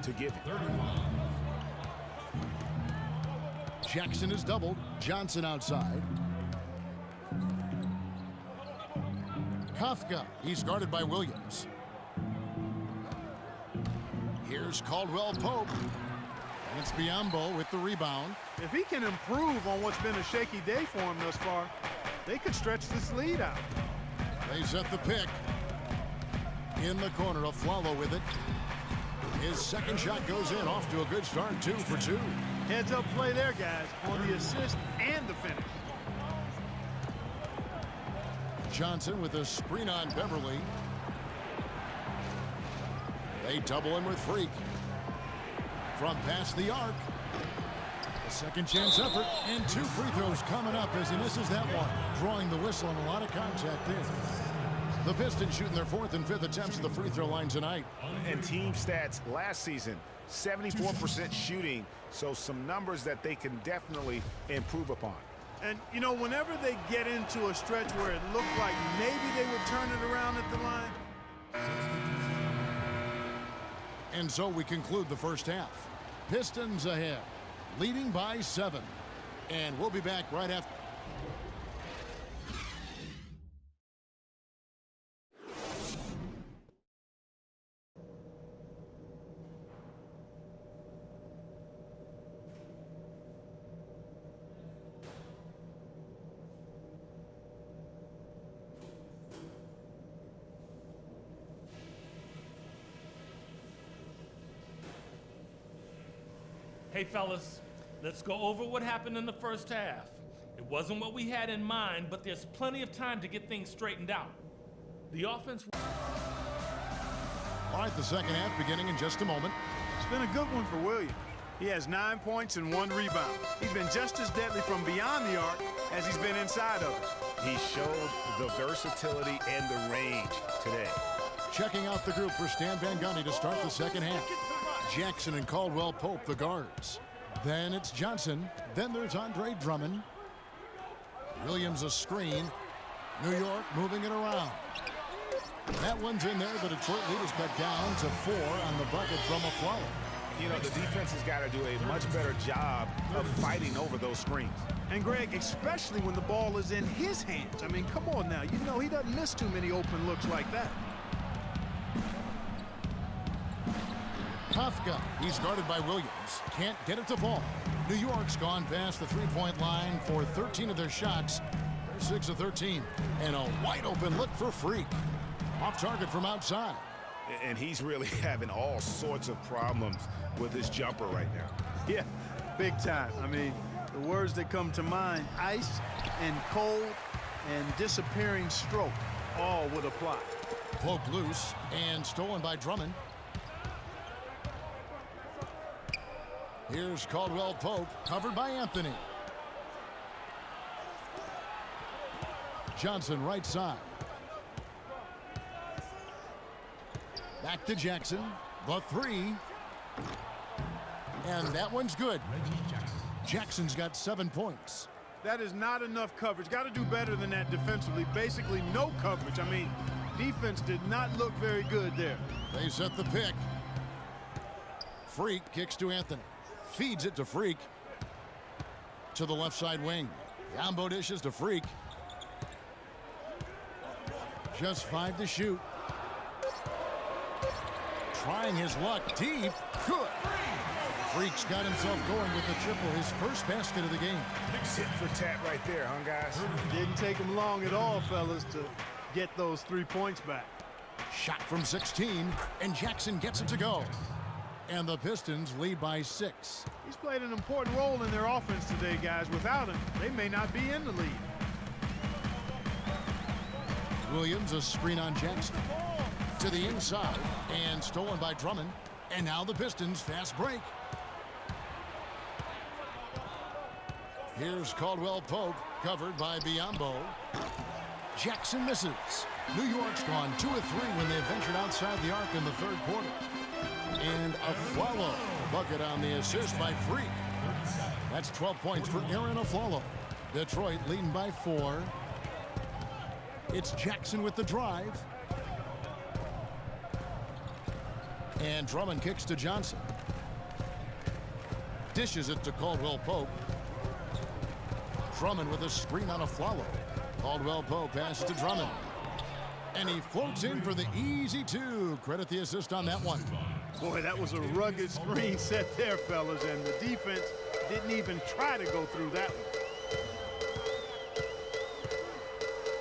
to give him. Jackson is doubled. Johnson outside. Kafka. He's guarded by Williams. Here's Caldwell Pope. And it's Biyombo with the rebound. If he can improve on what's been a shaky day for him thus far, they could stretch this lead out. They set the pick. In the corner, Aflalo with it. His second shot goes in, off to a good start, 2 for 2. Heads-up play there, guys, on the assist and the finish. Johnson with a screen on Beverly. They double him with Freak. From past the arc. A second chance effort, and 2 free throws coming up as he misses that one. Drawing the whistle and a lot of contact there. The Pistons shooting their 4th and 5th attempts at the free throw line tonight. And team stats last season, 74% shooting, so some numbers that they can definitely improve upon. And, you know, whenever they get into a stretch where it looked like maybe they would turn it around at the line. And so we conclude the first half. Pistons ahead, leading by 7. And we'll be back right after. Hey, fellas, let's go over what happened in the first half. It wasn't what we had in mind, but there's plenty of time to get things straightened out. The offense... All right, the second half beginning in just a moment. It's been a good one for Williams. He has 9 points and 1 rebound. He's been just as deadly from beyond the arc as he's been inside of it. He showed the versatility and the range today. Checking out the group for Stan Van Gundy to start the second half. Jackson and Caldwell Pope, the guards. Then it's Johnson. Then there's Andre Drummond. Williams a screen. New York moving it around. That one's in there. The Detroit lead is cut down to 4 on the bucket from Aflalo. You know, the defense has got to do a much better job of fighting over those screens. And, Greg, especially when the ball is in his hands. I mean, come on now. You know he doesn't miss too many open looks like that. Kafka, he's guarded by Williams. Can't get it to fall. New York's gone past the three-point line for 13 of their shots. They're 6 of 13. And a wide-open look for Freak. Off target from outside. And he's really having all sorts of problems with his jumper right now. Yeah, big time. I mean, the words that come to mind, ice and cold and disappearing stroke, all would apply. Pope loose and stolen by Drummond. Here's Caldwell Pope, covered by Anthony. Johnson right side. Back to Jackson. The 3. And that one's good. Jackson's got 7 points. That is not enough coverage. Got to do better than that defensively. Basically no coverage. I mean, defense did not look very good there. They set the pick. Freak kicks to Anthony. Feeds it to Freak. To the left side wing. Biyombo dishes to Freak. Just 5 to shoot. Trying his luck deep. Good. Freak's got himself going with the triple, his first basket of the game. Tit for tat right there, huh, guys? Didn't take him long at all, fellas, to get those 3 points back. Shot from 16, and Jackson gets it to go. And the Pistons lead by 6. He's played an important role in their offense today, guys. Without him, they may not be in the lead. Williams, a screen on Jackson. To the inside, and stolen by Drummond. And now the Pistons fast break. Here's Caldwell Pope, covered by Biyombo. Jackson misses. New York's gone 2 of 3 when they ventured outside the arc in the third quarter. And Aflalo, bucket on the assist by Freak. That's 12 points for Aaron Aflalo. Detroit leading by 4. It's Jackson with the drive. And Drummond kicks to Johnson. Dishes it to Caldwell Pope. Drummond with a screen on Afflalo. Caldwell Pope passes to Drummond. And he floats in for the easy two. Credit the assist on that one. Boy, that was a rugged screen set there, fellas, and the defense didn't even try to go through that one.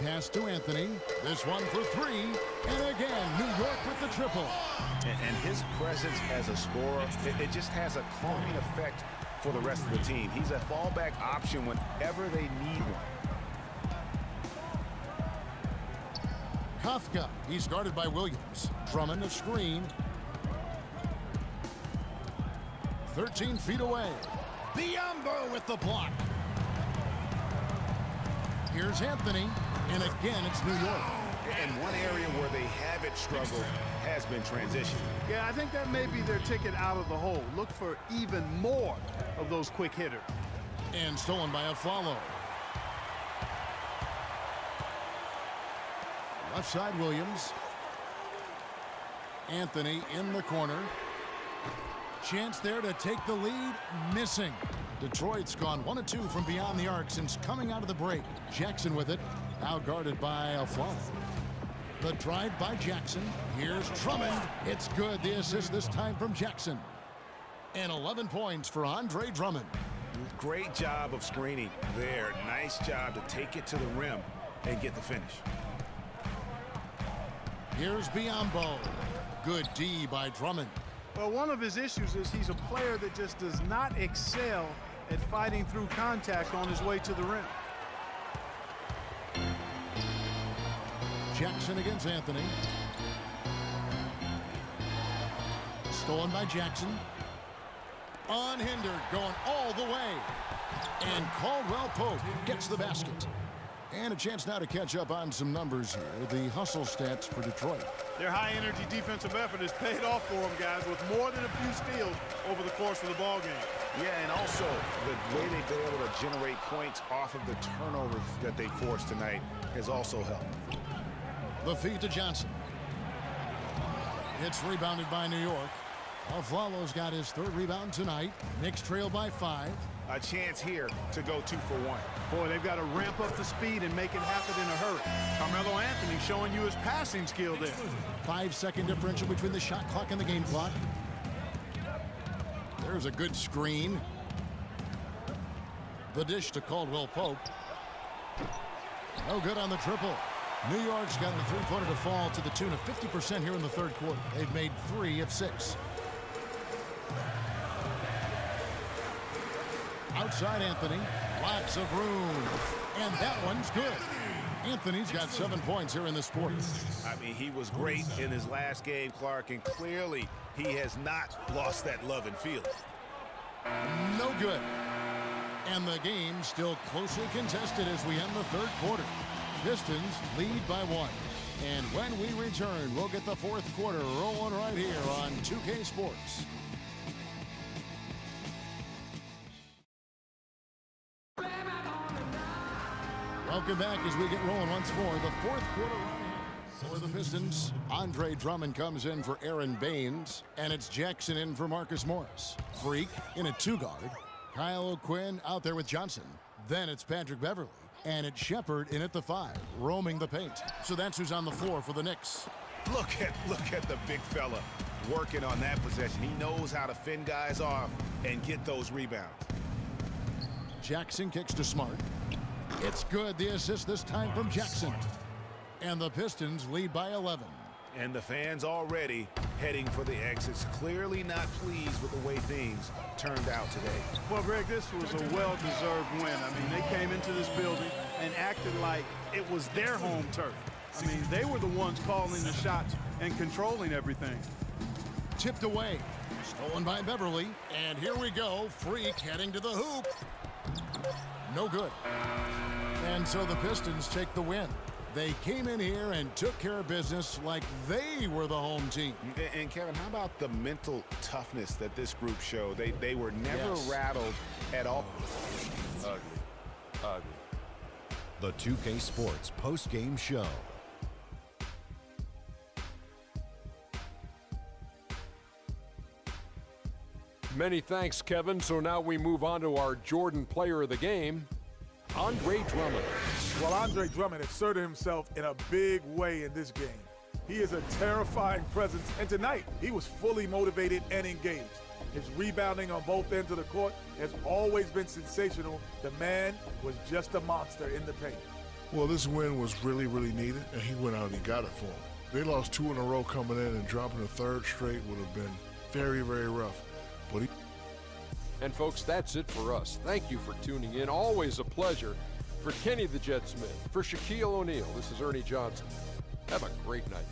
Pass to Anthony. This one for three. And again, New York with the triple. And his presence as a scorer, it just has a calming effect for the rest of the team. He's a fallback option whenever they need one. Kafka, he's guarded by Williams. Drummond a screen. 13 feet away. Biyombo with the block. Here's Anthony, and again it's New York. And one area where they haven't struggled has been transition. Yeah, I think that may be their ticket out of the hole. Look for even more of those quick hitters. And stolen by Afflalo. Left side Williams. Anthony in the corner. Chance there to take the lead, missing. Detroit's gone 1 of 2 from beyond the arc since coming out of the break. Jackson with it, now guarded by Afflalo. The drive by Jackson. Here's Drummond. It's good. The assist this time from Jackson. And 11 points for Andre Drummond. Great job of screening there. Nice job to take it to the rim and get the finish. Here's Biyombo. Good D by Drummond. Well, one of his issues is he's a player that just does not excel at fighting through contact on his way to the rim. Jackson against Anthony. Stolen by Jackson. Unhindered, going all the way. And Caldwell Pope gets the basket. And a chance now to catch up on some numbers here. The hustle stats for Detroit. Their high-energy defensive effort has paid off for them, guys, with more than a few steals over the course of the ball game. Yeah, and also the way they've been able to generate points off of the turnovers that they forced tonight has also helped. The feed to Johnson. It's rebounded by New York. Afflalo's got his third rebound tonight. Knicks trail by 5. A chance here to go 2 for 1. Boy, they've got to ramp up the speed and make it happen in a hurry. Carmelo Anthony showing you his passing skill there. 5-second differential between the shot clock and the game clock. There's a good screen. The dish to Caldwell Pope. No good on the triple. New York's got the three-pointer to fall to the tune of 50% here in the third quarter. They've made 3 of 6. Outside Anthony, lots of room, and that one's good. Anthony's got 7 points here in this quarter. I mean, he was great in his last game, Clark, and clearly he has not lost that love and feeling. No good. And the game still closely contested as we end the third quarter. Pistons lead by 1. And when we return, we'll get the fourth quarter rolling right here on 2K Sports. Welcome back as we get rolling once more. The fourth quarter for the Pistons. Andre Drummond comes in for Aaron Baines, and it's Jackson in for Marcus Morris. Freak in a 2-guard. Kyle O'Quinn out there with Johnson. Then it's Patrick Beverly, and it's Shepard in at the 5, roaming the paint. So that's who's on the floor for the Knicks. Look at the big fella working on that possession. He knows how to fend guys off and get those rebounds. Jackson kicks to Smart. It's good. The assist this time from Jackson. And the Pistons lead by 11. And the fans already heading for the exits, clearly not pleased with the way things turned out today. Well, Greg, this was a well-deserved win. I mean, they came into this building and acted like it was their home turf. I mean, they were the ones calling the shots and controlling everything. Tipped away. Stolen by Beverly. And here we go. Freak heading to the hoop. No good. And so the Pistons take the win. They came in here and took care of business like they were the home team. And Kevin, how about the mental toughness that this group showed? They were never rattled at all. Ugly. The 2K Sports post-game show. Many thanks, Kevin. So now we move on to our Jordan Player of the Game, Andre Drummond. Well, Andre Drummond asserted himself in a big way in this game. He is a terrifying presence, and tonight he was fully motivated and engaged. His rebounding on both ends of the court has always been sensational. The man was just a monster in the paint. Well, this win was really, really needed, and he went out and he got it for him. They lost 2 in a row coming in, and dropping a third straight would have been very, very rough. But he... And folks, that's it for us. Thank you for tuning in. Always a pleasure. For Kenny the Jet Smith, for Shaquille O'Neal, this is Ernie Johnson. Have a great night.